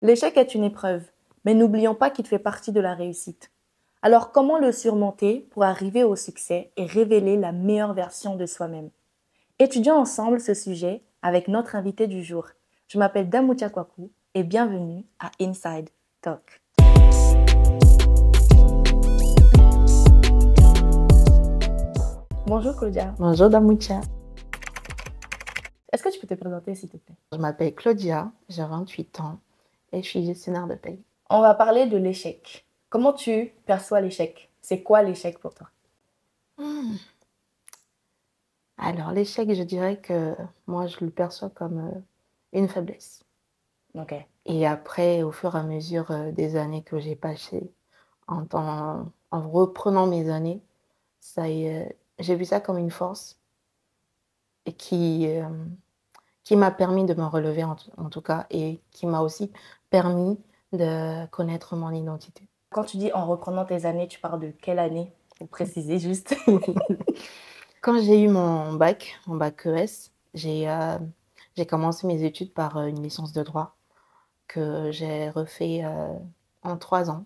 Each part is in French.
L'échec est une épreuve, mais n'oublions pas qu'il fait partie de la réussite. Alors comment le surmonter pour arriver au succès et révéler la meilleure version de soi-même? Étudions ensemble ce sujet avec notre invité du jour. Je m'appelle Damoutia Kwaku et bienvenue à Inside Talk. Bonjour Claudia. Bonjour Damoutia. Est-ce que tu peux te présenter s'il te plaît? Je m'appelle Claudia, j'ai 28 ans et je suis gestionnaire de paye. On va parler de l'échec. Comment tu perçois l'échec? C'est quoi l'échec pour toi? Alors l'échec, je dirais que moi je le perçois comme une faiblesse. Ok. Et après, au fur et à mesure des années que j'ai passées, en reprenant mes années, j'ai vu ça comme une force et qui m'a permis de me relever en tout cas et qui m'a aussi permis de connaître mon identité. Quand tu dis en reprenant tes années, tu parles de quelle année? Pour préciser juste. Quand j'ai eu mon bac ES, j'ai commencé mes études par une licence de droit que j'ai refait en 3 ans.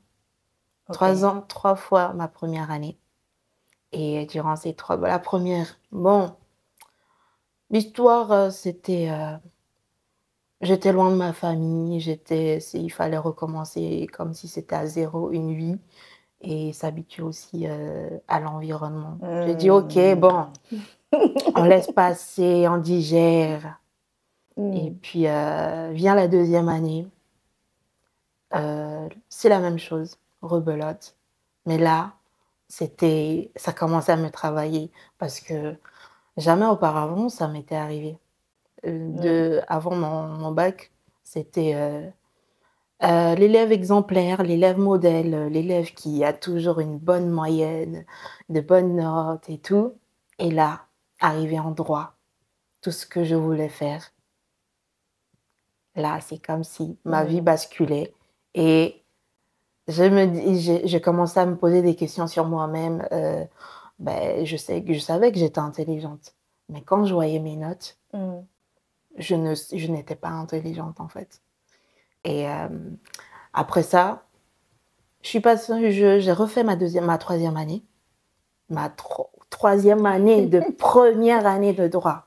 Ok. 3 ans, 3 fois ma première année. Et durant ces 3, la première, bon, l'histoire, j'étais loin de ma famille, il fallait recommencer comme si c'était à zéro une vie et s'habituer aussi à l'environnement. J'ai dit, ok, bon, on laisse passer, on digère. Et puis, vient la deuxième année. C'est la même chose, rebelote. Mais là, ça commençait à me travailler parce que jamais auparavant, ça m'était arrivé. Avant mon bac, c'était l'élève exemplaire, l'élève modèle, l'élève qui a toujours une bonne moyenne, de bonnes notes et tout. Et là, arrivé en droit, tout ce que je voulais faire, là, c'est comme si ma vie basculait et je commençais à me poser des questions sur moi-même. Je savais que j'étais intelligente, mais quand je voyais mes notes, je n'étais pas intelligente en fait. Et après ça, j'ai refait ma troisième année, troisième année de première année de droit.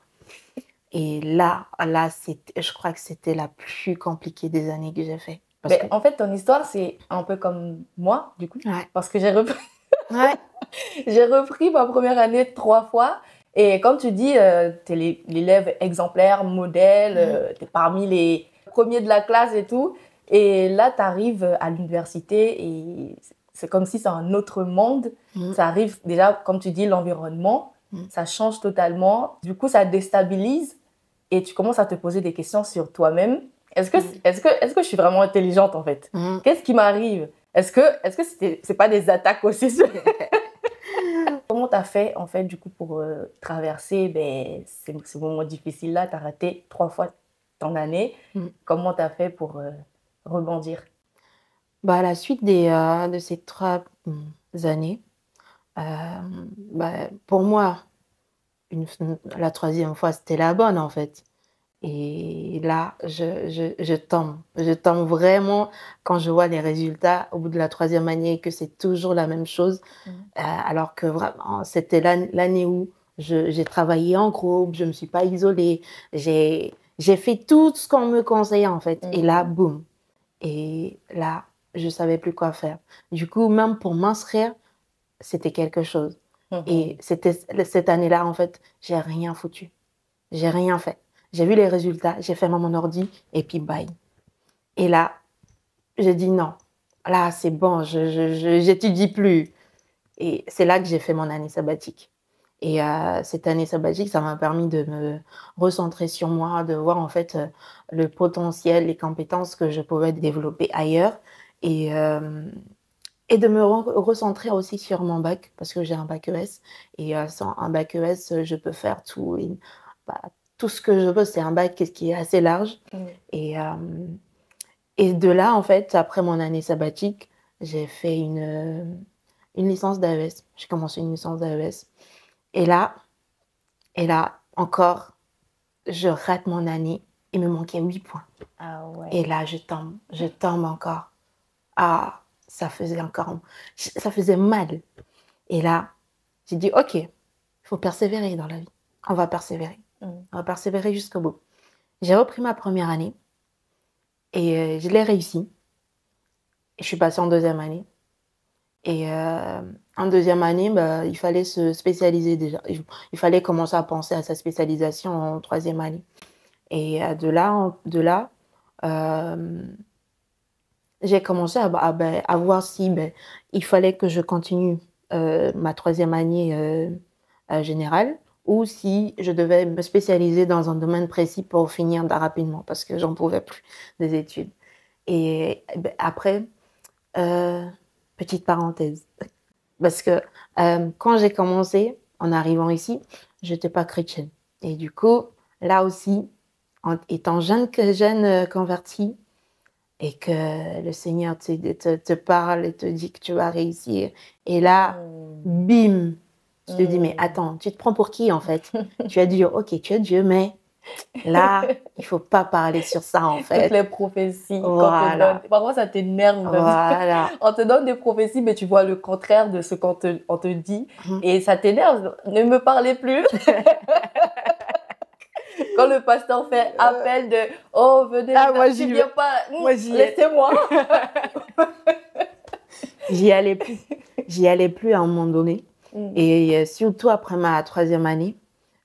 Et là, je crois que c'était la plus compliquée des années que j'ai fait. En fait, ton histoire, c'est un peu comme moi, du coup. Ouais. Parce que j'ai repris... Ouais. j'ai repris ma première année 3 fois. Et comme tu dis, tu es l'élève exemplaire, modèle, tu es parmi les premiers de la classe et tout. Et là, tu arrives à l'université et c'est comme si c'est un autre monde. Ça arrive déjà, comme tu dis, l'environnement, ça change totalement. Du coup, ça déstabilise et tu commences à te poser des questions sur toi-même. Est-ce que je suis vraiment intelligente en fait? Qu'est-ce qui m'arrive? Est-ce que c'est pas des attaques aussi sur... Comment tu as fait en fait du coup pour traverser ce moment difficile là? Tu as raté 3 fois ton année. Comment tu as fait pour rebondir? À la suite de ces 3 années, pour moi, la troisième fois, c'était la bonne en fait. Et là, je tombe vraiment quand je vois les résultats au bout de la troisième année, que c'est toujours la même chose. Alors que vraiment, c'était l'année où j'ai travaillé en groupe, je ne me suis pas isolée, j'ai fait tout ce qu'on me conseillait en fait. Et là, boum. Et là, je ne savais plus quoi faire. Du coup, même pour m'inscrire, c'était quelque chose. Et cette année-là, en fait, j'ai rien foutu. J'ai rien fait. J'ai vu les résultats, j'ai fait mon ordi et puis bye. Et là, j'ai dit non. Là, c'est bon, je n'étudie plus. Et c'est là que j'ai fait mon année sabbatique. Et cette année sabbatique, ça m'a permis de me recentrer sur moi, de voir en fait le potentiel, les compétences que je pouvais développer ailleurs et de me recentrer aussi sur mon bac parce que j'ai un bac ES. Et sans un bac ES, je peux faire tout. Tout ce que je veux, c'est un bac qui est assez large. Et de là, en fait, après mon année sabbatique, j'ai fait une licence d'AES. J'ai commencé une licence d'AES. Et là, encore, je rate mon année il me manquait 8 points. Ah ouais. Et là, je tombe encore. Ah, ça faisait mal. Et là, j'ai dit, OK, il faut persévérer dans la vie. On va persévérer. On va persévérer jusqu'au bout. J'ai repris ma première année et je l'ai réussi. Et je suis passée en deuxième année. Et en deuxième année, bah, il fallait se spécialiser déjà. Il fallait commencer à penser à sa spécialisation en troisième année. Et de là j'ai commencé à voir si il fallait que je continue ma troisième année générale ou si je devais me spécialiser dans un domaine précis pour finir rapidement parce que j'en pouvais plus des études. Et après, petite parenthèse, parce que quand j'ai commencé, en arrivant ici, je n'étais pas chrétienne. Et du coup, là aussi, en étant jeune convertie, et que le Seigneur te parle et te dit que tu vas réussir. Et là, bim, tu te dis, mais attends, tu te prends pour qui en fait? Tu as dit, ok, tu es Dieu, mais là, il ne faut pas parler sur ça en fait. Toutes les prophéties voilà. qu'on te donne. Parfois, ça t'énerve. Voilà. On te donne des prophéties, mais tu vois le contraire de ce qu'on te dit. Et ça t'énerve. Ne me parlez plus. Quand le pasteur fait appel de « Oh, venez, tu viens pas, laissez-moi ». J'y allais plus à un moment donné. Et surtout après ma troisième année,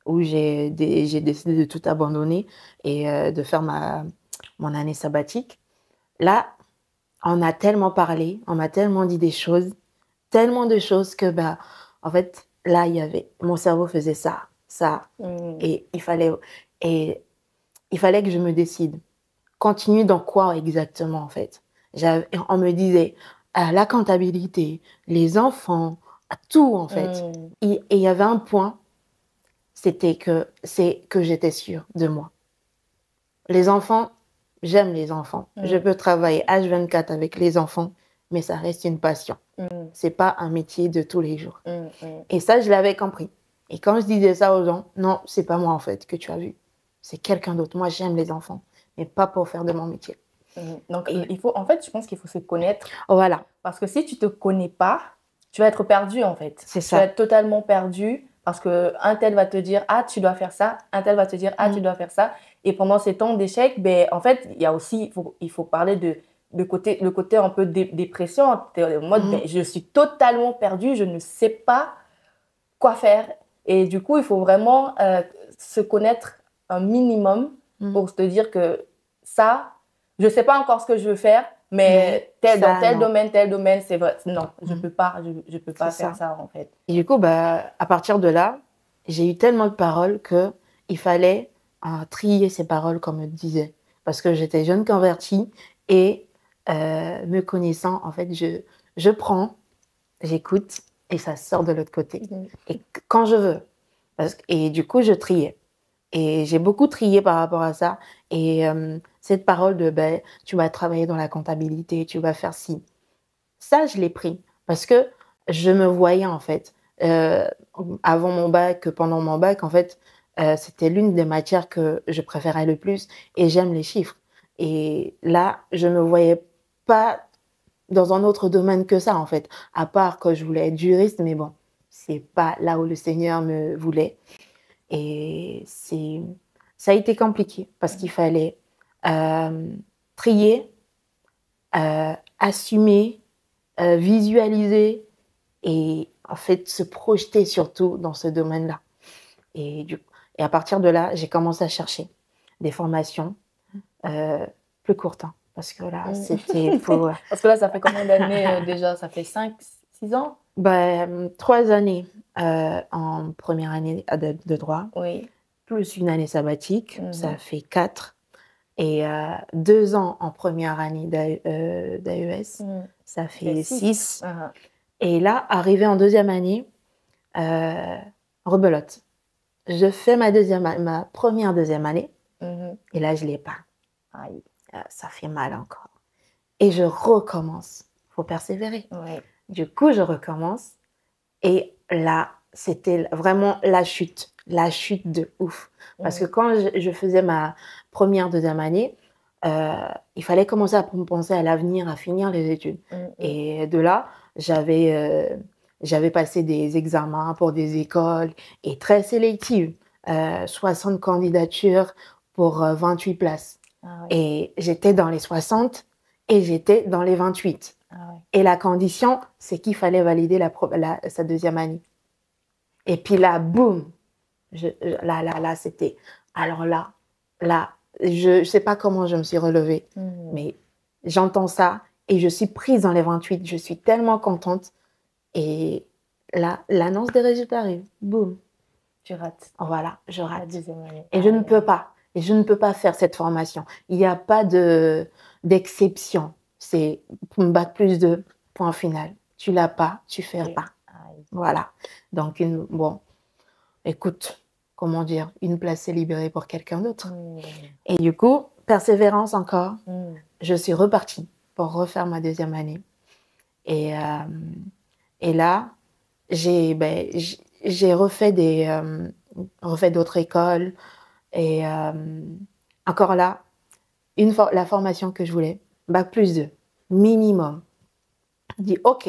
où j'ai décidé de tout abandonner et de faire mon année sabbatique. Là, on m'a tellement parlé, on m'a tellement dit des choses, tellement de choses que, en fait, là, mon cerveau faisait ça. Et il fallait que je me décide. Continue dans quoi exactement, en fait? On me disait la comptabilité, les enfants, tout, en fait. Et il y avait un point, c'est que j'étais sûre de moi. Les enfants, j'aime les enfants. Je peux travailler H24 avec les enfants, mais ça reste une passion. C'est pas un métier de tous les jours. Et ça, je l'avais compris. Et quand je disais ça aux gens, non, c'est pas moi en fait que tu as vu. C'est quelqu'un d'autre. Moi, j'aime les enfants, mais pas pour faire de mon métier. Donc, je pense qu'il faut se connaître. Voilà. Parce que si tu te connais pas, tu vas être perdu en fait. C'est ça. Tu vas être totalement perdu parce qu'un tel va te dire « Ah, tu dois faire ça », un tel va te dire « Ah, tu dois faire ça ». Et pendant ces temps d'échec, en fait, il y a aussi, il faut parler le côté un peu dépression. En mode, je suis totalement perdue, je ne sais pas quoi faire. Et du coup, il faut vraiment se connaître un minimum pour se dire que ça, je ne sais pas encore ce que je veux faire, mais dans tel domaine, c'est vrai. Non, je peux pas faire ça en fait. Et du coup, à partir de là, j'ai eu tellement de paroles qu'il fallait trier ces paroles, comme je disais. Parce que j'étais jeune convertie et me connaissant, en fait, je prends, j'écoute et ça sort de l'autre côté. Et quand je veux. Et du coup, je triais. Et j'ai beaucoup trié par rapport à ça. Et cette parole de tu vas travailler dans la comptabilité, tu vas faire ci. Ça, je l'ai pris parce que je me voyais en fait. Avant mon bac, pendant mon bac, en fait, c'était l'une des matières que je préférais le plus et j'aime les chiffres. Et là, je me voyais pas dans un autre domaine que ça en fait, à part que je voulais être juriste, mais bon, c'est pas là où le Seigneur me voulait. Et ça a été compliqué parce qu'il fallait trier, assumer, visualiser et en fait se projeter surtout dans ce domaine-là. Et à partir de là, j'ai commencé à chercher des formations plus courtes. Parce que là, c'était pour... Parce que là, ça fait combien d'années déjà? Ça fait 5, 6 ans? 3 années en première année de droit. Oui. Plus une année sabbatique, ça fait 4. Et 2 ans en première année d'AES, ça fait 6. Et là, arrivé en deuxième année, rebelote. Je fais ma première deuxième année, et là, je ne l'ai pas. Aïe, ça fait mal encore. Et je recommence. Il faut persévérer. Oui. Du coup, je recommence. Et là, c'était vraiment la chute la chute de ouf. Parce que quand je faisais ma première, deuxième année, il fallait commencer à penser à l'avenir, à finir les études. Et de là, j'avais passé des examens pour des écoles et très sélectives. 60 candidatures pour 28 places. Ah ouais. Et j'étais dans les 60 et j'étais dans les 28. Ah ouais. Et la condition, c'est qu'il fallait valider sa deuxième année. Et puis là, boum, là, c'était... Alors là, je ne sais pas comment je me suis relevée, mais j'entends ça et je suis prise dans les 28. Je suis tellement contente. Et là, l'annonce des résultats arrive. Boum. Tu rates. Voilà, je rate. La deuxième année. Et je ne peux pas. Et je ne peux pas faire cette formation. Il n'y a pas d'exception. C'est bac plus 2, point final. Tu l'as pas, tu fais pas. Voilà. Donc, bon, écoute, comment dire, une place est libérée pour quelqu'un d'autre. Et du coup, persévérance encore. Je suis repartie pour refaire ma deuxième année. Et là, j'ai refait d'autres écoles. Et encore là, la formation que je voulais, bac plus 2, minimum. Je dis, OK,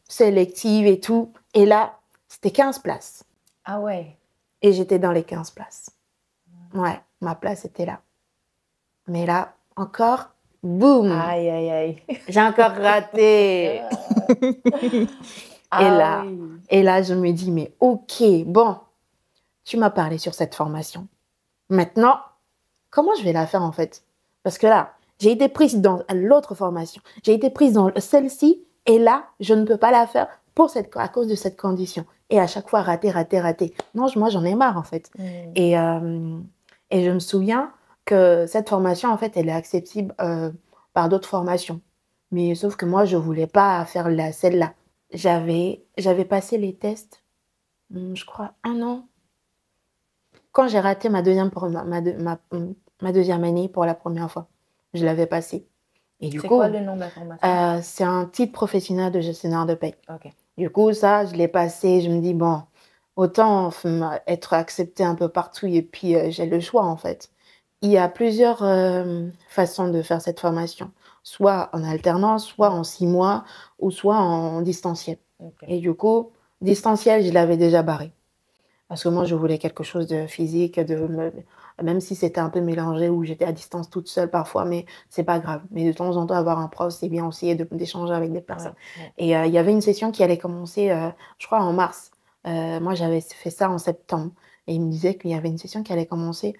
sélective et tout. Et là, c'était 15 places. Ah ouais. Et j'étais dans les 15 places. Ouais, ma place était là. Mais là, encore, boum. Aïe, aïe, aïe. J'ai encore raté. Et là, je me dis, mais OK, bon, tu m'as parlé sur cette formation. Maintenant, comment je vais la faire en fait? Parce que là, j'ai été prise dans l'autre formation. J'ai été prise dans celle-ci. Et là, je ne peux pas la faire à cause de cette condition. Et à chaque fois, rater. Non, moi, j'en ai marre en fait. Et je me souviens que cette formation, en fait, elle est accessible par d'autres formations. Mais sauf que moi, je ne voulais pas faire celle-là. J'avais passé les tests, je crois, 1 an. Quand j'ai raté ma deuxième année pour la première fois, je l'avais passée. Et du coup, c'est quoi le nom de la formation? C'est un titre professionnel de gestionnaire de paie. Okay. Du coup, ça, je l'ai passé. Je me dis, bon, autant être acceptée un peu partout et puis j'ai le choix en fait. Il y a plusieurs façons de faire cette formation. Soit en alternance, soit en 6 mois, ou soit en distanciel. Okay. Et du coup, distanciel, je l'avais déjà barré. Parce que moi, je voulais quelque chose de physique, même si c'était un peu mélangé, où j'étais à distance toute seule parfois, mais c'est pas grave. Mais de temps en temps, avoir un prof, c'est bien aussi d'échanger avec des personnes. Ouais. Et il y avait une session qui allait commencer, je crois, en mars. Moi, j'avais fait ça en septembre. Et il me disait qu'il y avait une session qui allait commencer,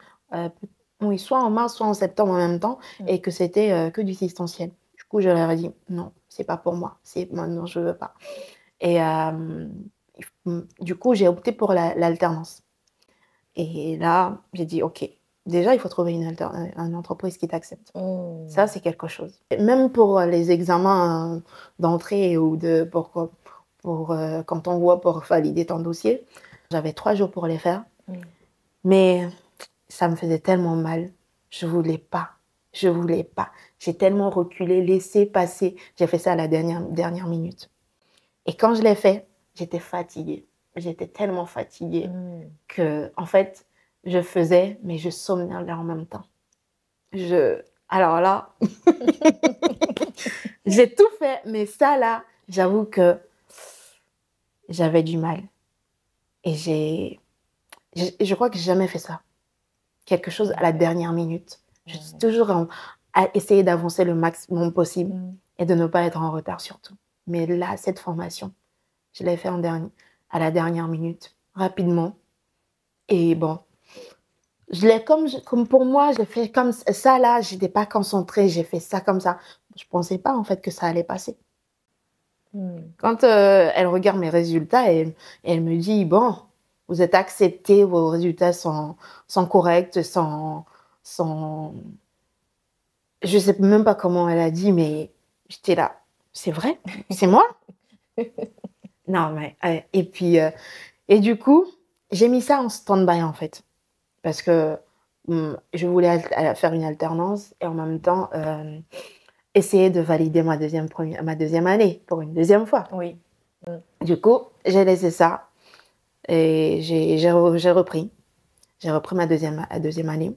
oui, soit en mars, soit en septembre en même temps, et que c'était que du distanciel. Du coup, je leur ai dit, non, c'est pas pour moi. Non, je veux pas. Et du coup, j'ai opté pour l'alternance. Et là, j'ai dit, OK, déjà, il faut trouver une entreprise qui t'accepte. Ça, c'est quelque chose. Et même pour les examens d'entrée ou quand on voit pour valider ton dossier, j'avais 3 jours pour les faire. Mais ça me faisait tellement mal. Je voulais pas. J'ai tellement reculé, laissé passer. J'ai fait ça à la dernière minute. Et quand je l'ai fait, j'étais fatiguée. J'étais tellement fatiguée que, en fait, je faisais, mais je somnolais en même temps. Alors là, j'ai tout fait, mais ça là, j'avoue que j'avais du mal. Et je crois que j'ai jamais fait ça. Quelque chose à la dernière minute. Je suis toujours à essayer d'avancer le maximum possible et de ne pas être en retard surtout. Mais là, cette formation, je l'ai fait à la dernière minute, rapidement. Et bon, comme pour moi, je l'ai fait comme ça là, je n'étais pas concentrée, j'ai fait ça comme ça. Je ne pensais pas en fait que ça allait passer. Quand elle regarde mes résultats, elle me dit, bon, vous êtes acceptés, vos résultats sont corrects, je ne sais même pas comment elle a dit, mais j'étais là, c'est vrai? C'est moi? Non, mais... et puis... Et du coup, j'ai mis ça en stand-by en fait. Parce que je voulais faire une alternance et en même temps essayer de valider ma deuxième année pour une deuxième fois. Oui. Du coup, j'ai laissé ça. Et j'ai repris. J'ai repris ma deuxième année.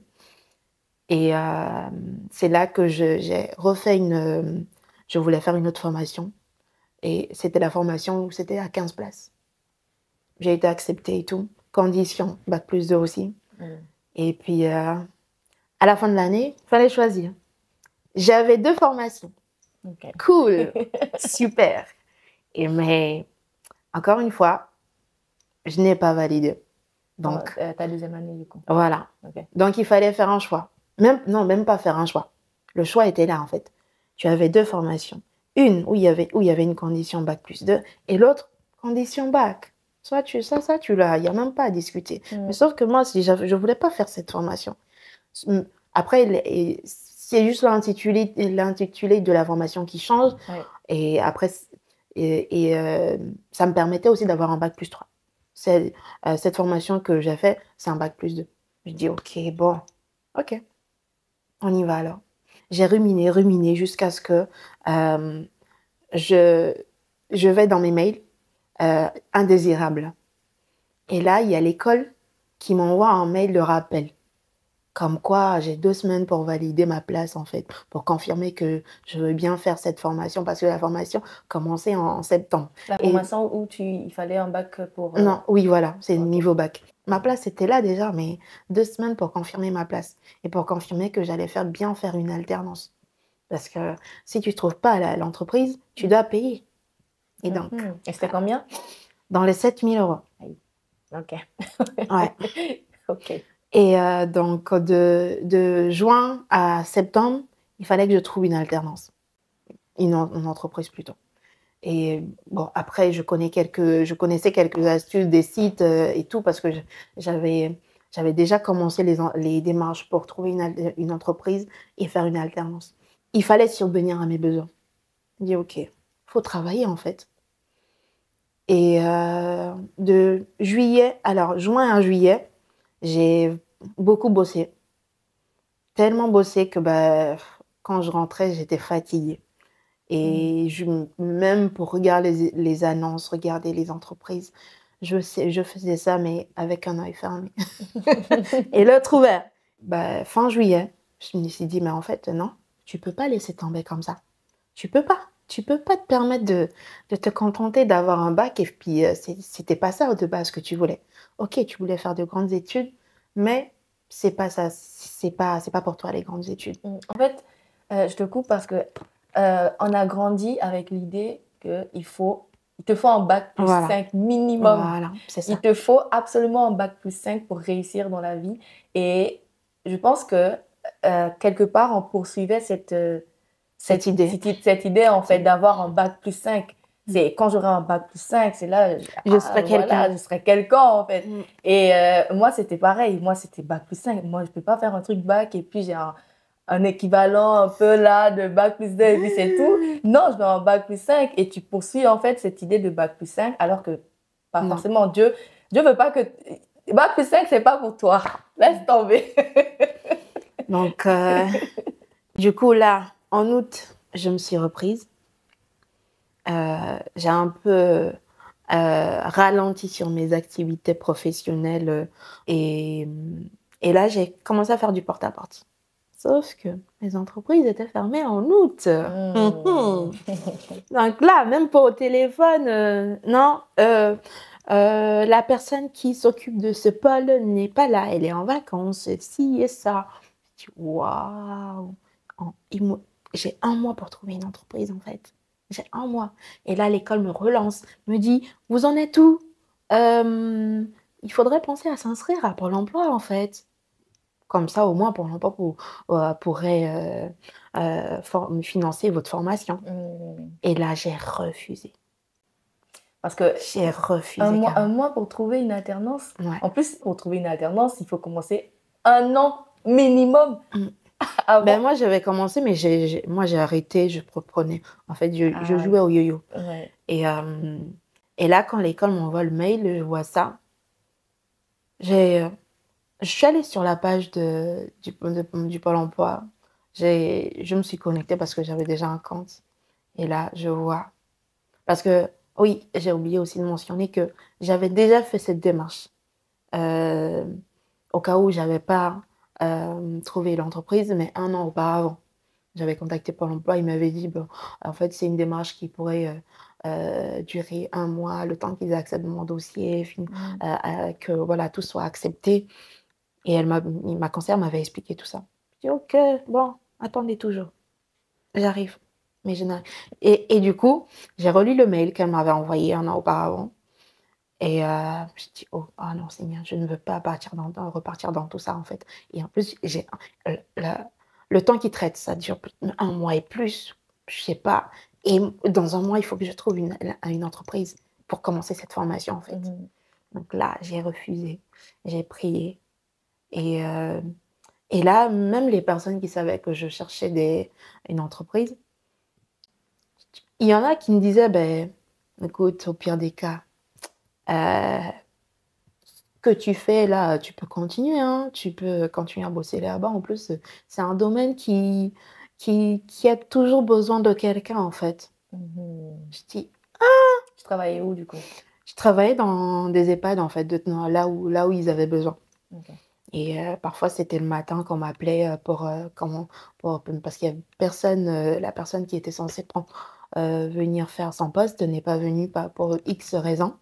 Et c'est là que j'ai refait je voulais faire une autre formation. Et c'était la formation où c'était à 15 places. J'ai été acceptée et tout. Condition, bac+2 aussi. Et puis, à la fin de l'année, il fallait choisir. J'avais 2 formations. Ok. Cool, super. Mais, encore une fois, je n'ai pas validé. Donc, Ta deuxième année, du coup. voilà. Ok. Donc, il fallait faire un choix. Même pas faire un choix. Le choix était là, en fait. Tu avais 2 formations. Une où il y avait une condition bac+2 et l'autre, condition bac. Soit tu l'as. Il n'y a même pas à discuter. Mais sauf que moi, je ne voulais pas faire cette formation. Après, c'est juste l'intitulé de la formation qui change. Ouais. Et après, ça me permettait aussi d'avoir un bac+3. Cette formation que j'ai faite, c'est un bac+2. Je dis, ok, on y va alors. J'ai ruminé jusqu'à ce que je vais dans mes mails indésirables. Et là, il y a l'école qui m'envoie un mail de rappel. Comme quoi, j'ai 2 semaines pour valider ma place, en fait, pour confirmer que je veux bien faire cette formation, parce que la formation commençait en septembre. La formation où il fallait un bac pour... Non, oui, voilà, c'est Ok. niveau bac. Ma place était là déjà, mais 2 semaines pour confirmer ma place. Et pour confirmer que j'allais bien faire une alternance. Parce que si tu ne trouves pas l'entreprise, tu dois payer. Et donc, Et c'était combien? dans les 7 000 €. Ok. Ouais. Ok. Et donc, de juin à septembre, il fallait que je trouve une alternance. Une entreprise plutôt. Et bon, après, je connaissais quelques astuces des sites et tout, parce que j'avais déjà commencé les démarches pour trouver une entreprise et faire une alternance. Il fallait subvenir à mes besoins. Je dis, ok, faut travailler en fait. Et de juin à juillet, j'ai beaucoup bossé. Tellement bossé que quand je rentrais, j'étais fatiguée. Et même pour regarder les annonces, regarder les entreprises, je faisais ça, mais avec un œil fermé. Et l'autre ouvert. Fin juillet, je me suis dit, mais en fait, non, tu peux pas laisser tomber comme ça. Tu peux pas. Tu peux pas te permettre de te contenter d'avoir un bac et puis c'était pas ça de base que tu voulais. Ok, tu voulais faire de grandes études, mais c'est pas ça, c'est pas pour toi les grandes études. En fait, je te coupe parce que on a grandi avec l'idée qu'il te faut un bac+5 minimum. Voilà, c'est ça. Il te faut absolument un bac+5 pour réussir dans la vie. Et je pense que quelque part, on poursuivait cette idée en fait d'avoir un bac+5. C'est quand j'aurai un bac+5, c'est là, je serai quelqu'un. Je serai quelqu'un en fait. Et moi, c'était pareil. Moi, c'était bac+5. Moi, je peux pas faire un truc bac et puis j'ai un équivalent un peu là de bac+2 et puis c'est tout. Non, je veux un bac+5 et tu poursuis en fait cette idée de bac+5 alors que pas forcément. Dieu veut pas que... bac+5, c'est pas pour toi. Laisse tomber. Donc, du coup, là, en août, je me suis reprise. J'ai un peu ralenti sur mes activités professionnelles et là, j'ai commencé à faire du porte-à-porte. Sauf que les entreprises étaient fermées en août. Donc là, même pas au téléphone, non, la personne qui s'occupe de ce pôle n'est pas là, elle est en vacances, ci et ça. Je dis, waouh, j'ai 1 mois pour trouver une entreprise en fait. J'ai 1 mois. Et là, l'école me relance, me dit, vous en êtes où? Il faudrait penser à s'inscrire à Pôle emploi en fait. Comme ça, au moins, Pôle emploi pourrait financer votre formation. Et là, j'ai refusé. Parce que j'ai refusé un mois pour trouver une alternance. Ouais. En plus, pour trouver une alternance, il faut commencer 1 an minimum. Avant. Moi, j'avais commencé, mais moi, j'ai arrêté, je reprenais. En fait, je jouais au yo-yo. Ouais. Et là, quand l'école m'envoie le mail, je vois ça. Je suis allée sur la page du Pôle emploi. Je me suis connectée parce que j'avais déjà un compte. Et là, je vois. Parce que Oui, j'ai oublié aussi de mentionner que j'avais déjà fait cette démarche. Euh, Au cas où j'avais pas trouvé l'entreprise, mais 1 an auparavant. J'avais contacté Pôle emploi, il m'avait dit, bon, en fait, c'est une démarche qui pourrait durer 1 mois, le temps qu'ils acceptent mon dossier, que voilà, tout soit accepté. Et ma conseillère m'avait expliqué tout ça. Je dis, ok, bon, attendez toujours, j'arrive. Mais je n'arrive. Et du coup, j'ai relu le mail qu'elle m'avait envoyé 1 an auparavant. Et je dis, oh, ah non, Seigneur, je ne veux pas repartir dans tout ça, en fait. Et en plus, le, le temps qui traite, ça dure 1 mois et plus, je sais pas. Et dans 1 mois, il faut que je trouve une entreprise pour commencer cette formation, en fait. Donc là, j'ai refusé, j'ai prié. Et, euh, et là, même les personnes qui savaient que je cherchais une entreprise, il y en a qui me disaient, ben, écoute, au pire des cas, euh, que tu fais là, tu peux continuer, hein, tu peux continuer à bosser là-bas. En plus, c'est un domaine qui a toujours besoin de quelqu'un, en fait. Je dis, Tu travaillais où, du coup? je travaillais dans des EHPAD, en fait, là où ils avaient besoin. Ok. Et parfois, c'était le matin qu'on m'appelait parce qu'il y avait personne, la personne qui était censée venir faire son poste n'est pas venue pour X raisons.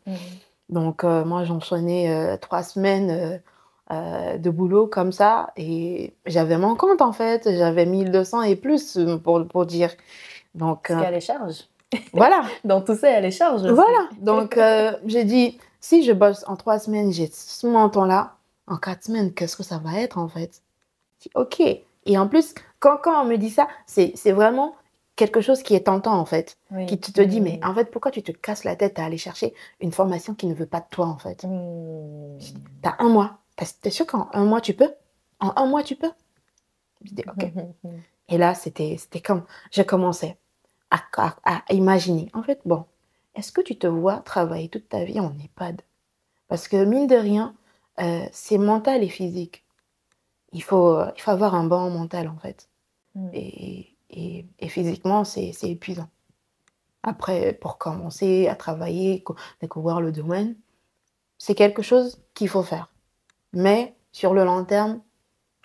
Donc, moi, j'enchaînais 3 semaines de boulot comme ça et j'avais mon compte, en fait. J'avais 1200 et plus pour dire. Donc, Parce qu'il y a les charges. voilà. Dans tout ça, il y a les charges aussi. Voilà. Donc, j'ai dit, si je bosse en 3 semaines, j'ai ce montant-là. En 4 semaines, qu'est-ce que ça va être, en fait? Je dis, OK. Et en plus, quand on me dit ça, c'est vraiment quelque chose qui est tentant, en fait. Oui. Qui te dit, mais en fait, pourquoi tu te casses la tête à aller chercher une formation qui ne veut pas de toi, en fait? T'as 1 mois. T'es sûr qu'en 1 mois, tu peux? En 1 mois, tu peux? Je dis, OK. Et là, c'était comme, je commençais à imaginer. En fait, bon, est-ce que tu te vois travailler toute ta vie en EHPAD? Parce que, mine de rien, c'est mental et physique. Il faut avoir un bon mental, en fait. Et physiquement, c'est épuisant. Après, pour commencer à travailler, découvrir le domaine, c'est quelque chose qu'il faut faire. Mais sur le long terme,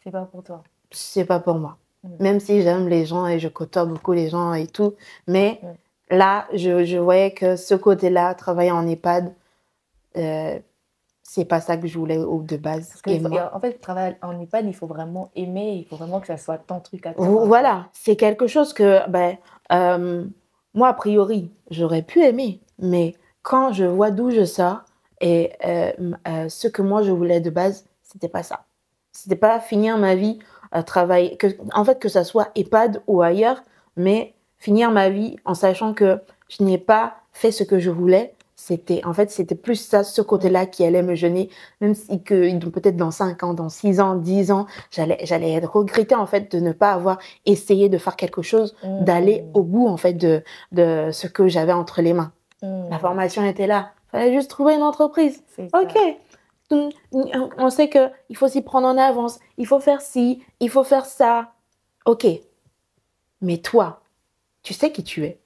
c'est pas pour toi. C'est pas pour moi. Même si j'aime les gens et je côtoie beaucoup les gens et tout. Mais là, je voyais que ce côté-là, travailler en EHPAD, c'est pas ça que je voulais de base. Parce que, en fait, travailler en EHPAD, il faut vraiment aimer, il faut vraiment que ça soit ton truc à toi. Voilà, c'est quelque chose que, moi, a priori, j'aurais pu aimer. Mais quand je vois d'où je sors et ce que moi, je voulais de base, c'était pas ça. C'était pas finir ma vie à travailler, en fait, que ça soit EHPAD ou ailleurs, mais finir ma vie en sachant que je n'ai pas fait ce que je voulais. C'était plus ça, ce côté-là qui allait me gêner, même si peut-être dans 5 ans, dans 6 ans, 10 ans, j'allais regretter, en fait, de ne pas avoir essayé de faire quelque chose, d'aller au bout, en fait, de ce que j'avais entre les mains. La formation était là. Il fallait juste trouver une entreprise. OK. On sait qu'il faut s'y prendre en avance. Il faut faire ci, il faut faire ça. OK. Mais toi, tu sais qui tu es.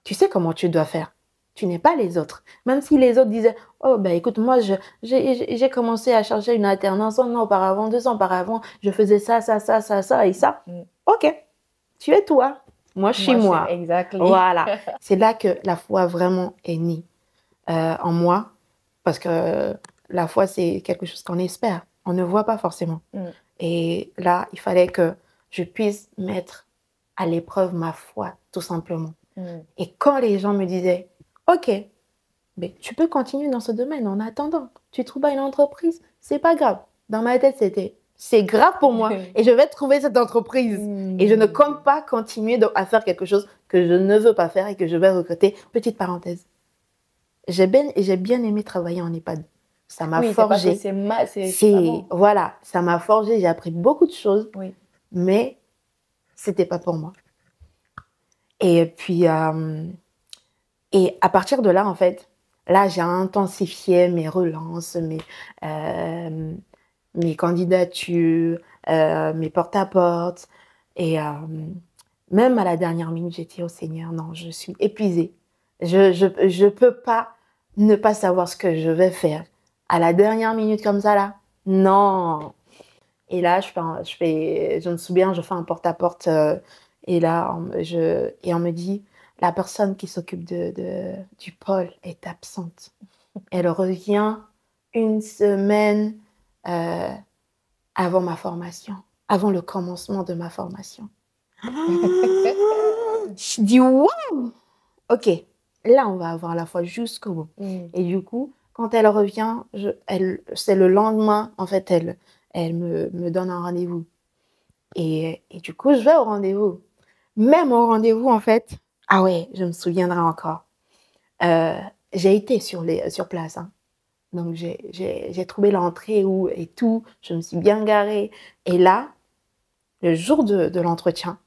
Tu sais comment tu dois faire. Tu n'es pas les autres. Même si les autres disaient, oh, ben écoute, moi, j'ai commencé à chercher une alternance 1 an auparavant, 2 ans auparavant, je faisais ça, ça, ça, ça, ça et ça. OK. Tu es toi. Moi, je suis moi. Exactement. Voilà. C'est là que la foi vraiment est née en moi. Parce que la foi, c'est quelque chose qu'on espère. On ne voit pas forcément. Et là, il fallait que je puisse mettre à l'épreuve ma foi, tout simplement. Et quand les gens me disaient, OK, mais tu peux continuer dans ce domaine en attendant. Tu trouves une entreprise, c'est pas grave. Dans ma tête, c'était, c'est grave pour moi et je vais trouver cette entreprise. Et je ne compte pas continuer à faire quelque chose que je ne veux pas faire et que je vais regretter. Petite parenthèse. J'ai bien aimé travailler en EHPAD. Ça m'a forgé. Voilà, ça m'a forgé. J'ai appris beaucoup de choses, mais c'était pas pour moi. Et puis, et à partir de là, en fait, là, j'ai intensifié mes relances, mes candidatures, mes porte-à-porte. Et même à la dernière minute, j'ai dit au Seigneur, non, je suis épuisée. Je peux pas ne pas savoir ce que je vais faire. À la dernière minute comme ça, là, non. Et là, je me souviens, je fais un porte-à-porte et là, on me dit, la personne qui s'occupe du pôle est absente. Elle revient une semaine avant ma formation, avant le commencement de ma formation. Je dis, wow! Ok, là, on va avoir la foi jusqu'au bout. Et du coup, quand elle revient, c'est le lendemain, en fait, elle me donne un rendez-vous. Et du coup, je vais au rendez-vous. Même au rendez-vous, en fait, ah ouais, je me souviendrai encore. J'ai été sur place, hein. Donc, j'ai trouvé l'entrée et tout. Je me suis bien garée. Et là, le jour de l'entretien,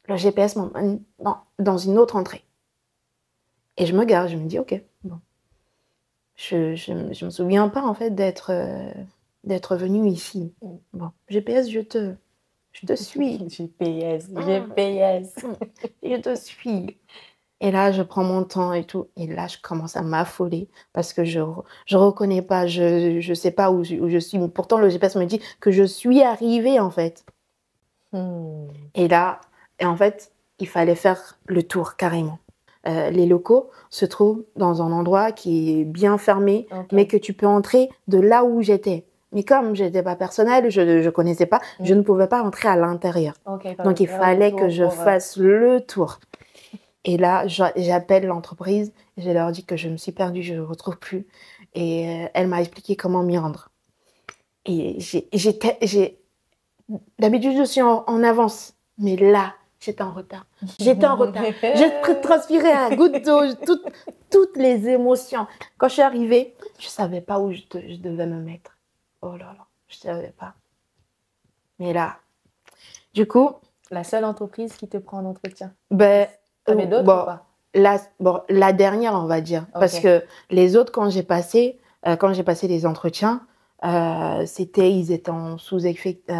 le GPS m'emmène dans une autre entrée. Et je me gare, je me dis, ok, bon. Je me souviens pas, en fait, d'être venue ici. Bon, GPS, je te suis. GPS. Je te suis. Et là, je prends mon temps et tout. Et là, je commence à m'affoler parce que je reconnais pas, je sais pas où je suis. Mais pourtant, le GPS me dit que je suis arrivée, en fait. Et là, en fait, il fallait faire le tour carrément. Les locaux se trouvent dans un endroit qui est bien fermé, mais que tu peux entrer de là où j'étais. Mais comme je n'étais pas personnelle, je ne connaissais pas, je ne pouvais pas entrer à l'intérieur. Donc, il fallait que je fasse le tour. Et là, j'appelle l'entreprise, je leur dis que je me suis perdue, je ne le retrouve plus. Et elle m'a expliqué comment m'y rendre. Et d'habitude, je suis en avance. Mais là, j'étais en retard. J'ai transpiré à goutte d'eau, toutes les émotions. Quand je suis arrivée, je ne savais pas où je devais me mettre. Oh là là, je ne savais pas. Mais là, du coup... La seule entreprise qui te prend en entretien. T'avais d'autres ou pas? La dernière, on va dire. Parce que les autres, quand j'ai passé les entretiens, ils étaient en sous-effectif.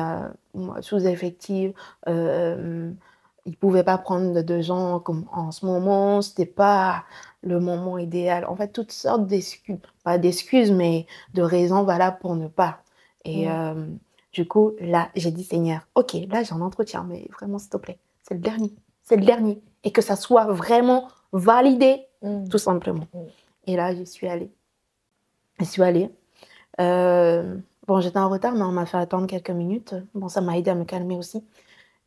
Ils ne pouvaient pas prendre de gens comme en ce moment. Ce n'était pas le moment idéal. En fait, toutes sortes d'excuses. Pas d'excuses, mais de raisons valables pour ne pas. Et du coup, là, j'ai dit, Seigneur, ok, là, j'ai un entretien, mais vraiment, s'il te plaît, c'est le dernier. C'est le dernier. Et que ça soit vraiment validé, tout simplement. Et là, j'y suis allée. Bon, j'étais en retard, mais on m'a fait attendre quelques minutes. Bon, ça m'a aidé à me calmer aussi.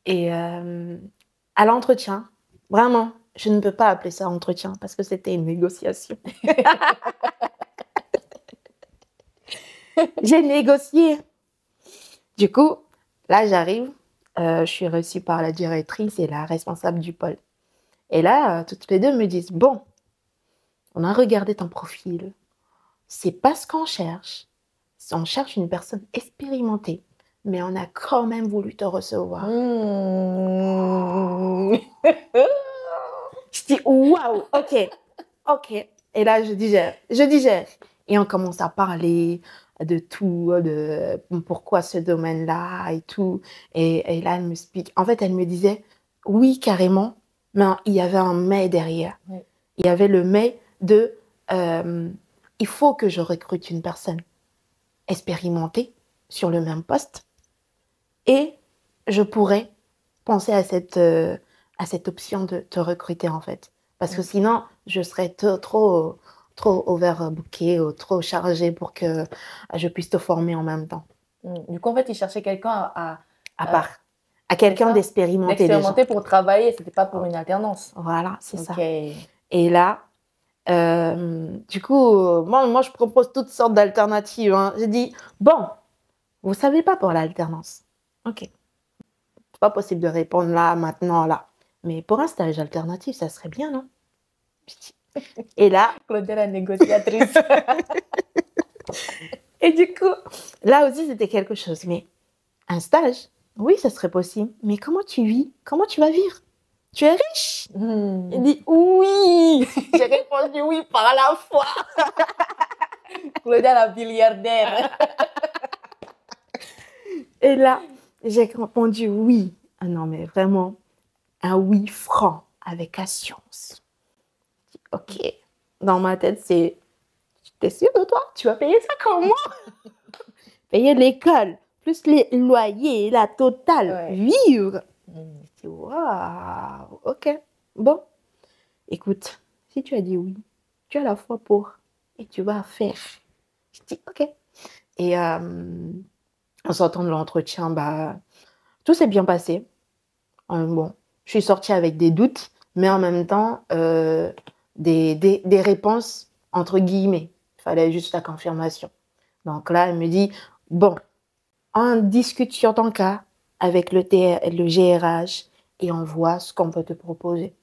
Et à l'entretien, vraiment, je ne peux pas appeler ça entretien parce que c'était une négociation. J'ai négocié. Du coup, là, j'arrive. Je suis reçue par la directrice et la responsable du pôle. Et là, toutes les deux me disent, bon, on a regardé ton profil. C'est pas ce qu'on cherche. On cherche une personne expérimentée, mais on a quand même voulu te recevoir. Je dis, waouh, ok. Et là, je digère. Et on commence à parler de tout, de pourquoi ce domaine-là et tout. Et là, elle me explique. En fait, elle me disait, oui, carrément, mais il y avait un mais derrière. Oui. Il y avait le mais de, il faut que je recrute une personne expérimentée sur le même poste et je pourrais penser à cette option de te recruter, en fait. Parce que sinon, je serais trop overbookée ou trop chargée pour que je puisse te former en même temps. Du coup, en fait, il cherchait quelqu'un à quelqu'un d'expérimenté déjà. Pour travailler, c'était pas pour une alternance. Voilà, c'est ça. Et là, du coup, moi, je propose toutes sortes d'alternatives. Hein. J'ai dit, bon, vous savez pas pour l'alternance. Ok. C'est pas possible de répondre là, maintenant, là. Mais pour un stage alternatif, ça serait bien, non? Et là... Claudia, la négociatrice. Et du coup, là aussi, c'était quelque chose. Mais un stage, oui, ça serait possible. Mais comment tu vis? Comment tu vas vivre? Tu es riche? Il dit oui. J'ai répondu oui par la foi. Claudia, la milliardaire. Et là, j'ai répondu oui. Ah non, mais vraiment, un oui franc, avec assurance. Ok. Dans ma tête, c'est, t'es sûre de toi? Tu vas payer ça comment? Payer l'école, plus les loyers, la totale, vivre. Je dis, waouh, ok. Bon, écoute, si tu as dit oui, tu as la foi pour et tu vas faire. Je dis, ok. Et en sortant de l'entretien, tout s'est bien passé. Bon, je suis sortie avec des doutes, mais en même temps, des réponses entre guillemets. Il fallait juste la confirmation. Donc là, elle me dit, bon, on discute sur ton cas avec le GRH et on voit ce qu'on peut te proposer.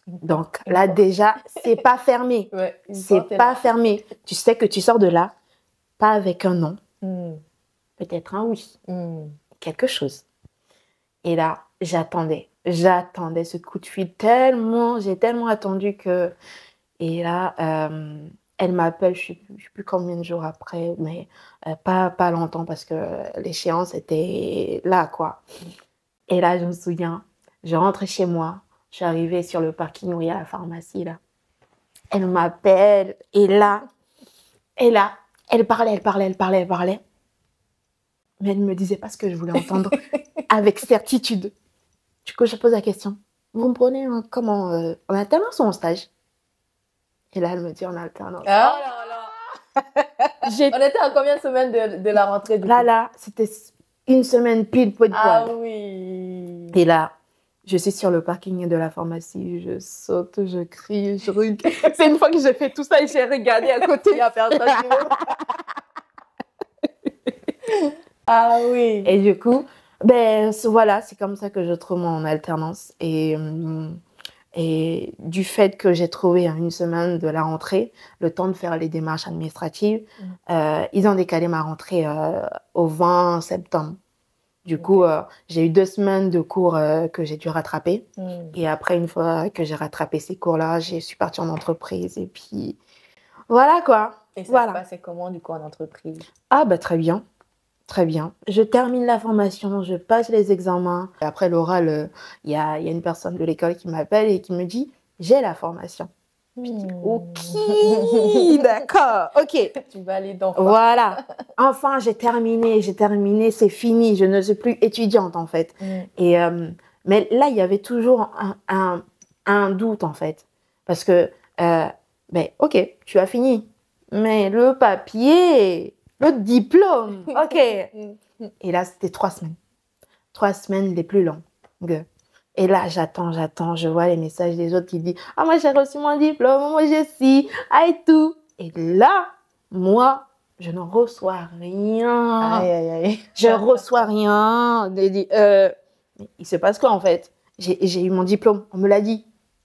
Donc là, déjà, c'est pas fermé. C'est pas fermé. Tu sais que tu sors de là, pas avec un non, peut-être un oui, quelque chose. Et là, j'attendais ce coup de fil j'ai tellement attendu que... Et là, elle m'appelle, je ne sais plus combien de jours après, mais pas longtemps parce que l'échéance était là, quoi. Et là, je me souviens, je rentrais chez moi, je suis arrivée sur le parking où il y a la pharmacie, là. Elle m'appelle, et là, elle parlait. Mais elle ne me disait pas ce que je voulais entendre avec certitude. Du coup, je pose la question. Vous me prenez comment en alternance ou en stage? Et là, elle me dit en alternance. Ah là là. On était à combien de semaines de la rentrée du coup? Là, c'était une semaine pile poil. Ah oui. Et là, je suis sur le parking de la pharmacie, je saute, je crie, je regarde. C'est une fois que j'ai fait tout ça et j'ai regardé à côté. Il y a personne qui veut. Ah oui. Et du coup, voilà, c'est comme ça que je trouve mon alternance. Et du fait que j'ai trouvé une semaine de la rentrée, le temps de faire les démarches administratives, ils ont décalé ma rentrée au 20 septembre. Du coup, j'ai eu 2 semaines de cours que j'ai dû rattraper. Et après, une fois que j'ai rattrapé ces cours-là, je suis partie en entreprise. Et puis, voilà quoi. Et ça se passait comment du coup en entreprise? Ah très bien. Très bien. Je termine la formation, je passe les examens. Et après l'oral, il y a une personne de l'école qui m'appelle et qui me dit « J'ai la formation ». Je dis « Ok, d'accord, ok. » Tu vas aller dans. Voilà. Enfin, j'ai terminé, c'est fini. Je ne suis plus étudiante en fait. Et, mais là, il y avait toujours un doute en fait. Parce que, ok, tu as fini. Mais le papier... Le diplôme, ok. Et là, c'était 3 semaines. 3 semaines les plus longues. Et là, j'attends. Je vois les messages des autres qui disent « Ah, moi, j'ai reçu mon diplôme, moi, je suis, et tout. » Et là, moi, je ne reçois rien. Aïe. Je reçois rien. Mais il se passe quoi, en fait? J'ai eu mon diplôme, on me l'a dit.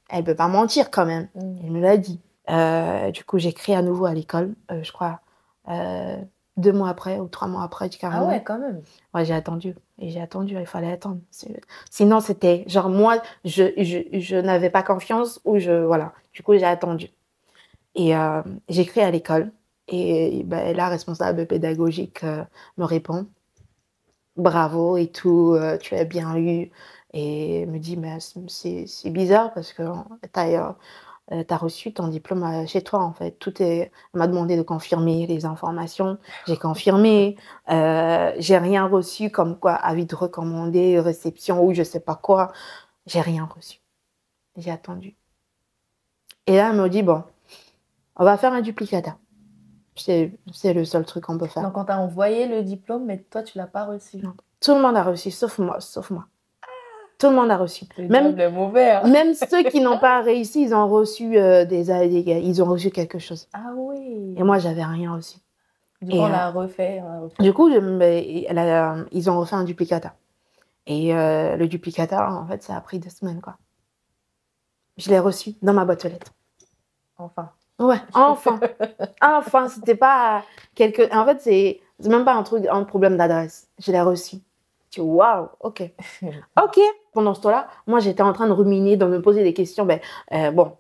Elle ne peut pas mentir, quand même. Elle me l'a dit. Du coup, j'écris à nouveau à l'école, je crois. 2 mois après ou 3 mois après, carrément. Ah ouais, quand même. Ouais, j'ai attendu, il fallait attendre. Sinon, c'était genre moi, je n'avais pas confiance ou voilà. Du coup, j'ai attendu. Et j'écris à l'école et la responsable pédagogique me répond « Bravo et tout, tu as bien eu ». Et me dit « Mais c'est bizarre parce que t'as reçu ton diplôme chez toi, en fait. Elle m'a demandé de confirmer les informations. J'ai confirmé. J'ai rien reçu comme quoi, avis de recommandé, réception ou je sais pas quoi. J'ai rien reçu. J'ai attendu. Et là, elle me dit, bon, on va faire un duplicata. C'est le seul truc qu'on peut faire. Donc, on t'a envoyé le diplôme, mais toi, tu l'as pas reçu. Non. Tout le monde a reçu, sauf moi. Tout le monde a reçu. Même ceux qui n'ont pas réussi, ils ont reçu ils ont reçu quelque chose. Ah oui. Et moi, j'avais rien reçu. Du coup, on l'a refait. Du coup, ils ont refait un duplicata. Et le duplicata, en fait, ça a pris 2 semaines, quoi. Je l'ai reçu dans ma boîte aux lettres. Enfin. Ouais, enfin. Enfin, c'était pas En fait, c'est même pas un problème d'adresse. Je l'ai reçu. Waouh, ok. Ok. Pendant ce temps-là, moi, j'étais en train de ruminer, de me poser des questions. Bon,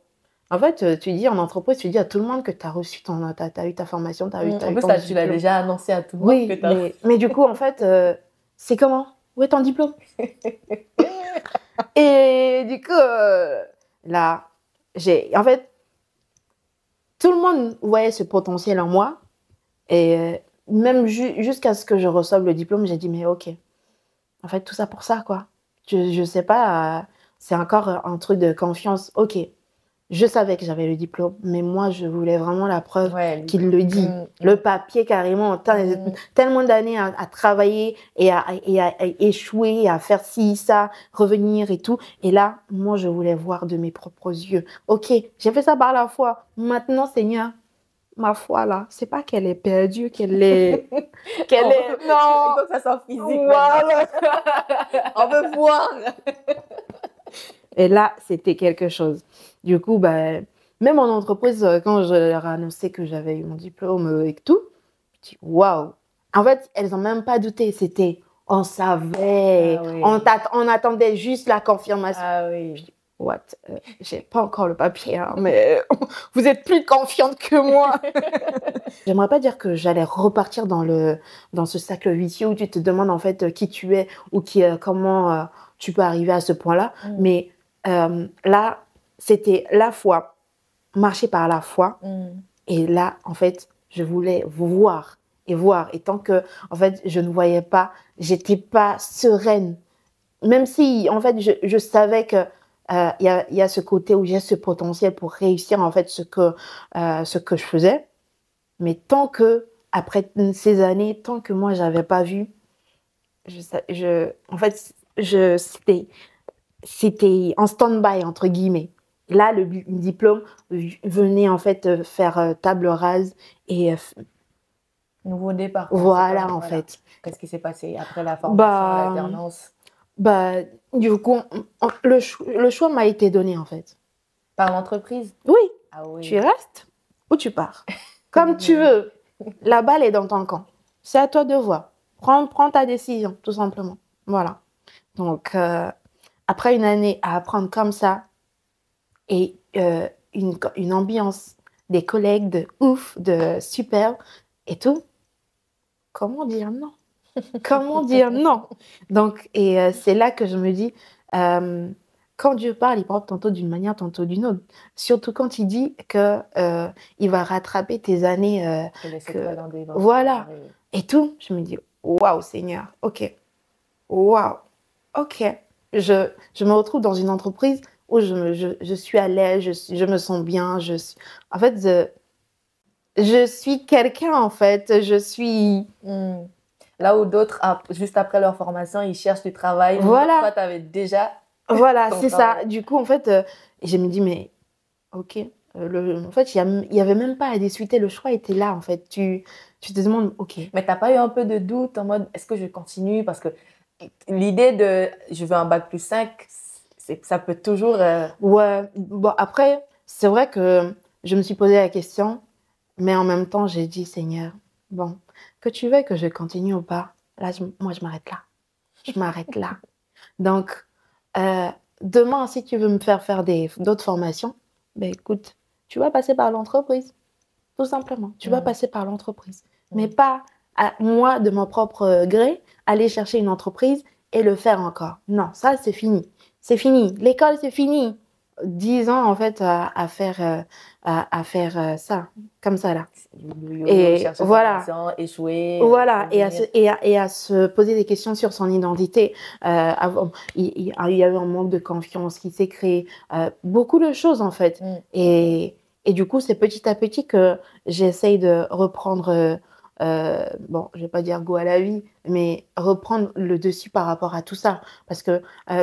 en fait, tu dis en entreprise, tu dis à tout le monde que tu as reçu t'as eu ta formation, en plus, tu l'as déjà annoncé à tout le monde que tu as. Mais du coup, en fait, c'est comment? Où est ton diplôme? Et du coup, là, En fait, tout le monde voyait ce potentiel en moi. Et même jusqu'à ce que je reçoive le diplôme, j'ai dit, mais ok, en fait, tout ça pour ça, quoi. Je sais pas, c'est encore un truc de confiance. Ok, je savais que j'avais le diplôme, mais moi, je voulais vraiment la preuve qu'il le dit. Le papier, carrément, tellement d'années à travailler et à échouer, à faire ci, ça, revenir et tout. Et là, moi, je voulais voir de mes propres yeux. Ok, j'ai fait ça par la foi. Maintenant, Seigneur, ma foi, là, c'est pas qu'elle est perdue, qu'elle est... Non, il faut que ça soit physique. Voilà. On veut voir. Et là, c'était quelque chose. Du coup, ben, même en entreprise, quand je leur ai annoncé que j'avais eu mon diplôme et tout, je dis waouh. En fait, elles n'ont même pas douté. C'était, on savait, Ah oui. on attendait juste la confirmation. Ah oui. Je dis, what? J'ai pas encore le papier, hein, mais vous êtes plus confiante que moi. J'aimerais pas dire que j'allais repartir dans ce cercle vicieux où tu te demandes en fait qui tu es ou comment tu peux arriver à ce point-là. Mais là, c'était la foi, marcher par la foi. Et là, en fait, je voulais voir et voir. Et tant que, en fait, je ne voyais pas, j'étais pas sereine. Même si, en fait, je savais que y a ce côté où j'ai ce potentiel pour réussir, en fait, ce que je faisais. Mais tant que, après ces années, tant que moi, j'avais pas vu, en fait, c'était en stand-by, entre guillemets. Là, le diplôme venait en fait faire table rase et nouveau départ. Voilà, en fait. Qu'est-ce qui s'est passé après la formation, l'alternance? Du coup, le choix m'a été donné, en fait. Par l'entreprise? Oui. Ah oui. Tu restes ou tu pars. Comme tu veux. La balle est dans ton camp. C'est à toi de voir. Prends ta décision, tout simplement. Voilà. Donc, après une année à apprendre comme ça et une ambiance, des collègues de ouf, de super et tout, comment dire non? Comment dire non? Donc, et c'est là que je me dis, quand Dieu parle, il parle tantôt d'une manière, tantôt d'une autre. Surtout quand il dit que il va rattraper tes années. Voilà. Et tout, je me dis, waouh, Seigneur, ok. Waouh, ok. Je me retrouve dans une entreprise où je suis à l'aise, je me sens bien. En fait, je suis quelqu'un, en fait. Je suis... Là où d'autres, juste après leur formation, ils cherchent du travail. Voilà. Toi, tu avais déjà... Voilà, c'est ça. Du coup, en fait, je me dis, mais ok. En fait, il n'y avait même pas à discuter. Le choix était là, en fait. Tu te demandes, ok. Mais tu n'as pas eu un peu de doute en mode, est-ce que je continue? Parce que l'idée de je veux un bac plus 5, ça peut toujours... Ouais, bon, après, c'est vrai que je me suis posé la question, mais en même temps, j'ai dit, Seigneur, bon, que tu veuilles que je continue ou pas, là, moi, je m'arrête là. Je m'arrête là. Donc, demain, si tu veux me faire d'autres formations, ben écoute, tu vas passer par l'entreprise. Tout simplement. Tu vas passer par l'entreprise. Mais pas moi, de mon propre gré, aller chercher une entreprise et le faire encore. Non, ça, c'est fini. C'est fini. L'école, c'est fini. 10 ans, en fait, à faire ça, comme ça, là. Et voilà. Échouer. Voilà. Et à se poser des questions sur son identité. Il y a eu un manque de confiance qui s'est créé. Beaucoup de choses, en fait. Et du coup, c'est petit à petit que j'essaye de reprendre, bon, je vais pas dire goût à la vie, mais reprendre le dessus par rapport à tout ça. Parce que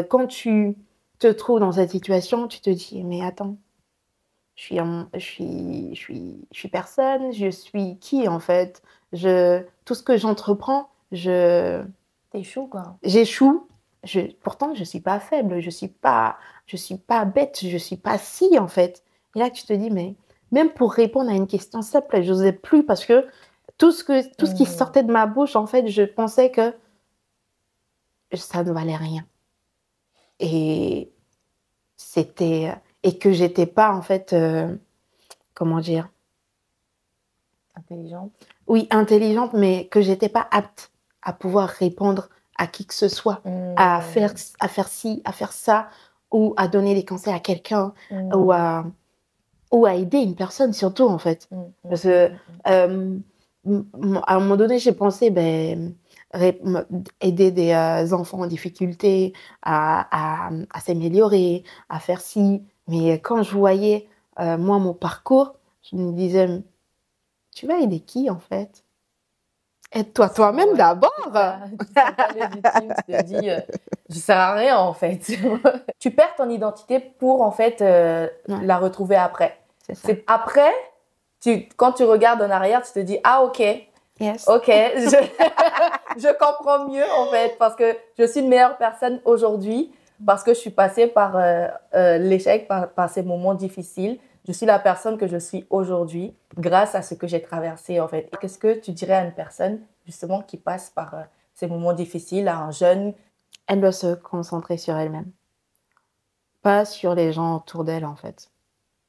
quand tu te trouves dans cette situation, tu te dis, mais attends, je suis personne, je suis qui en fait? Tout ce que j'entreprends, t'échoues, quoi. J'échoue. Pourtant, je suis pas faible, je suis pas bête, je suis pas si en fait. Et là, tu te dis, mais même pour répondre à une question simple, je n'osais plus parce que tout ce qui sortait de ma bouche, en fait, je pensais que ça ne valait rien. Et que j'étais pas, en fait, comment dire? Intelligente. Oui, intelligente, mais que j'étais pas apte à pouvoir répondre à qui que ce soit, à faire ci, à faire ça, ou à donner des conseils à quelqu'un, ou à ou à aider une personne surtout, en fait. Parce que à un moment donné, j'ai pensé aider des enfants en difficulté à s'améliorer, à faire ci. Mais quand je voyais, moi, mon parcours, je me disais, tu vas aider qui, en fait? Aide-toi toi-même d'abord. Tu te sens pas légitime, tu te dis, je sers à rien, en fait. Tu perds ton identité pour, en fait, la retrouver après. C'est ça. C'est après, quand tu regardes en arrière, tu te dis, ah, ok, Yes. ok, je comprends mieux, en fait, parce que je suis une meilleure personne aujourd'hui, parce que je suis passée par l'échec, par ces moments difficiles. Je suis la personne que je suis aujourd'hui grâce à ce que j'ai traversé, en fait. Et qu'est-ce que tu dirais à une personne, justement, qui passe par ces moments difficiles, à un jeune? Elle doit se concentrer sur elle-même, pas sur les gens autour d'elle, en fait.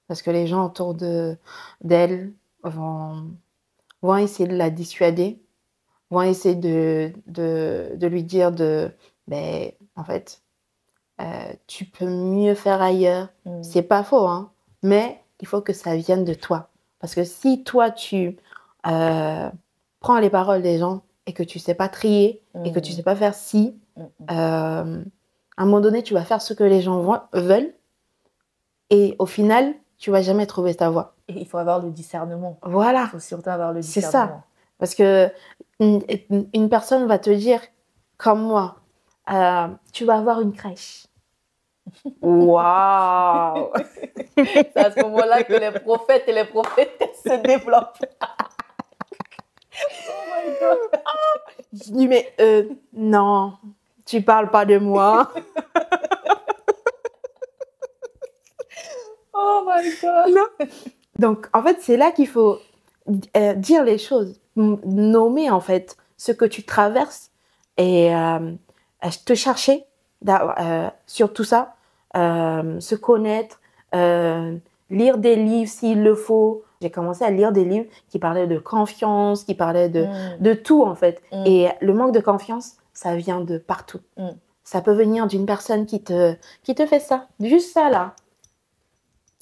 Parce que les gens autour d'elle vont essayer de la dissuader, vont essayer de lui dire en fait, tu peux mieux faire ailleurs. C'est pas faux, hein, mais il faut que ça vienne de toi. Parce que si toi, tu prends les paroles des gens et que tu sais pas trier et que tu sais pas faire ci, à un moment donné, tu vas faire ce que les gens veulent et au final, tu vas jamais trouver ta voie. Et il faut avoir le discernement. Voilà. Il faut surtout avoir le C'est discernement. ça. Parce que une personne va te dire, comme moi, tu vas avoir une crèche. Waouh! C'est à ce moment-là que les prophètes et les prophétesses se développent. Oh my God! Je dis, mais non, tu parles pas de moi. Oh my God! Non. Donc, en fait, c'est là qu'il faut dire les choses, nommer, en fait, ce que tu traverses et te chercher sur tout ça, se connaître, lire des livres s'il le faut. J'ai commencé à lire des livres qui parlaient de confiance, qui parlaient de tout, en fait. Et le manque de confiance, ça vient de partout. Ça peut venir d'une personne qui te fait ça, juste ça, là.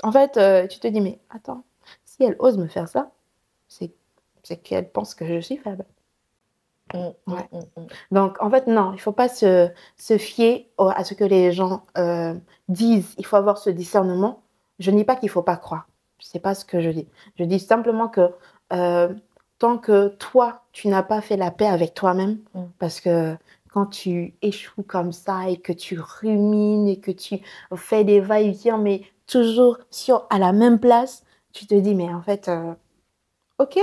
En fait, tu te dis, mais attends, si elle ose me faire ça, c'est qu'elle pense que je suis faible. Ouais. Donc, en fait, non, il ne faut pas se fier à ce que les gens disent. Il faut avoir ce discernement. Je ne dis pas qu'il ne faut pas croire. Ce n'est pas ce que je dis. Je dis simplement que tant que toi, tu n'as pas fait la paix avec toi-même, parce que quand tu échoues comme ça et que tu rumines et que tu fais des va-et-vient, mais toujours à la même place, tu te dis, mais en fait, ok,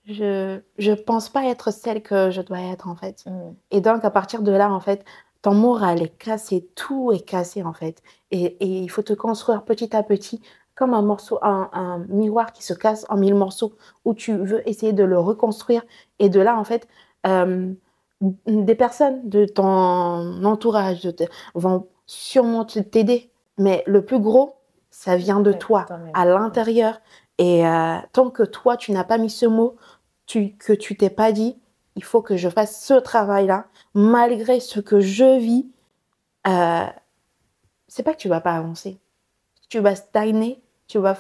je pense pas être celle que je dois être, en fait. Et donc, à partir de là, en fait, ton moral est cassé, tout est cassé, en fait. Et il faut te construire petit à petit, comme un morceau, un miroir qui se casse en 1000 morceaux, où tu veux essayer de le reconstruire. Et de là, en fait, des personnes de ton entourage vont sûrement t'aider. Mais le plus gros, ça vient de toi, à l'intérieur. Et tant que toi, tu n'as pas mis ce mot, que tu t'es pas dit, il faut que je fasse ce travail-là, malgré ce que je vis, c'est pas que tu vas pas avancer. Tu vas stagner, tu vas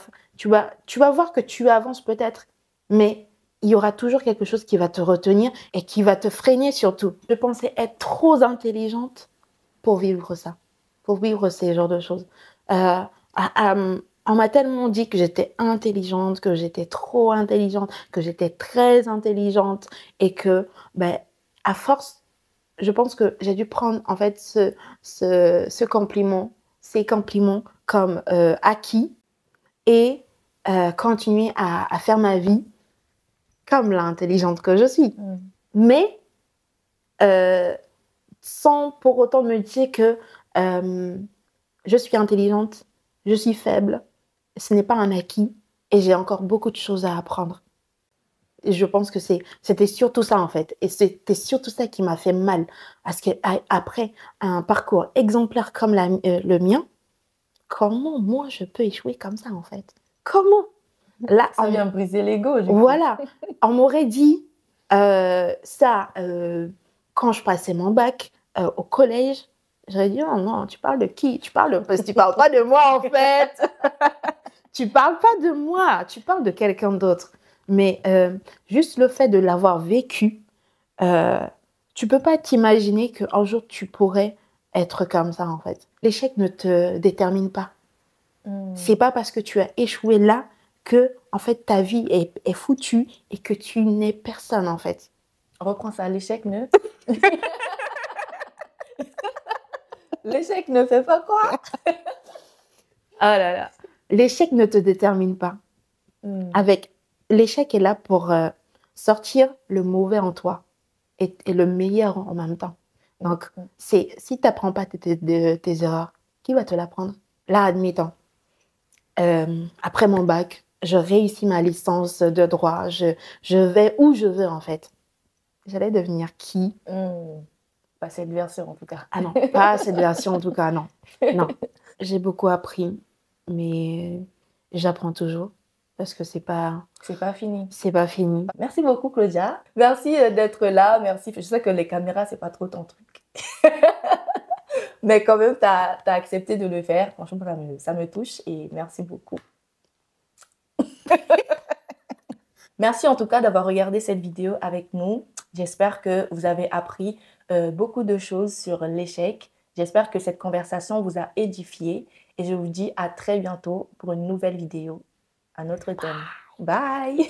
voir que tu avances peut-être, mais il y aura toujours quelque chose qui va te retenir et qui va te freiner surtout. Je pensais être trop intelligente pour vivre ça, pour vivre ces genres de choses. On m'a tellement dit que j'étais intelligente, que j'étais trop intelligente, que j'étais très intelligente et que, à force, je pense que j'ai dû prendre en fait ces compliments comme acquis et continuer à faire ma vie comme l'intelligente que je suis. Mais sans pour autant me dire que je suis intelligente, je suis faible. Ce n'est pas un acquis et j'ai encore beaucoup de choses à apprendre. Et je pense que c'était surtout ça, en fait. Et c'était surtout ça qui m'a fait mal. Parce qu'après un parcours exemplaire comme le mien, comment moi je peux échouer comme ça, en fait? Comment? Là, ça vient briser l'ego. Voilà. On m'aurait dit ça quand je passais mon bac au collège. J'aurais dit, oh non, tu parles de qui? Parce que tu parles pas de moi, en fait. Tu parles pas de moi, tu parles de quelqu'un d'autre. Mais juste le fait de l'avoir vécu, tu peux pas t'imaginer qu'un jour, tu pourrais être comme ça, en fait. L'échec ne te détermine pas. C'est pas parce que tu as échoué là que, en fait, ta vie est foutue et que tu n'es personne, en fait. Reprends ça, l'échec ne... L'échec ne fait pas quoi? Ah là là. L'échec ne te détermine pas. L'échec est là pour sortir le mauvais en toi et le meilleur en même temps. Donc, si tu n'apprends pas tes erreurs, qui va te l'apprendre? Là, admettons, après mon bac, je réussis ma licence de droit, je vais où je veux en fait. J'allais devenir qui? Pas cette version en tout cas. Ah non, pas cette version en tout cas, non. Non, j'ai beaucoup appris, mais j'apprends toujours parce que c'est pas fini. C'est pas fini. Merci beaucoup Claudia. Merci d'être là. Merci. Je sais que les caméras, c'est pas trop ton truc. Mais quand même, tu as accepté de le faire. Franchement, ça me touche et merci beaucoup. Merci en tout cas d'avoir regardé cette vidéo avec nous. J'espère que vous avez appris beaucoup de choses sur l'échec. J'espère que cette conversation vous a édifié et je vous dis à très bientôt pour une nouvelle vidéo, un autre thème. Bye!